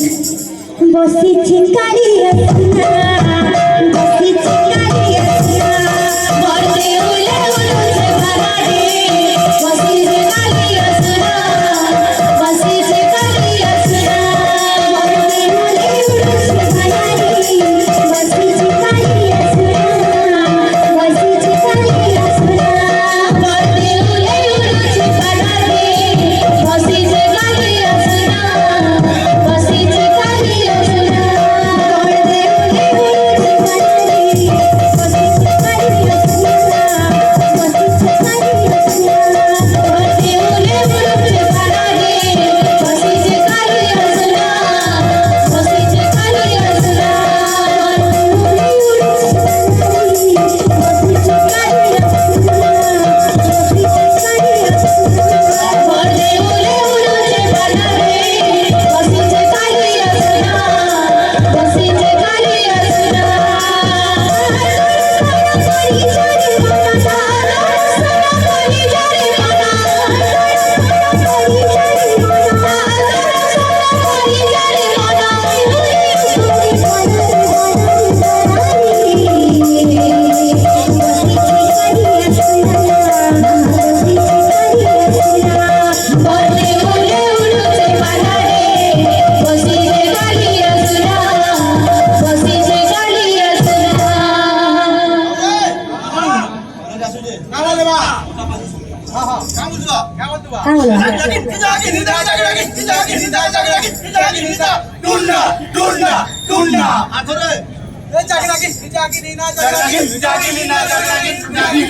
बसीची काळी असना बसीची काळी असना वरते उले उलूचे भराडे बसीची काळी असना बसीची काळी असना वरते उले उलूचे भराडे बसीची काळी असना बसीची काळी असना वरते उले उलूचे भराडे बसीची काळी असना बसीची काळी असना वरते उले उलूचे भराडे बसीची काळी असना बसीची काळी असना वरते उले उलूचे भराडे बसीची काळी असना बसीची काळी असना वरते उले उलूचे भराडे बसीची काळी असना बसीची काळी असना वरते उले उलूचे भराडे बसीची काळी असना बसीची काळी असना कोणी जाणे मना कोणी जाणे मना कोणी जाणे मना कोणी जाणे मना तुम्ही वरते उले उलूचे भराडे बसीची काळी असना बसीची काळी असना जागी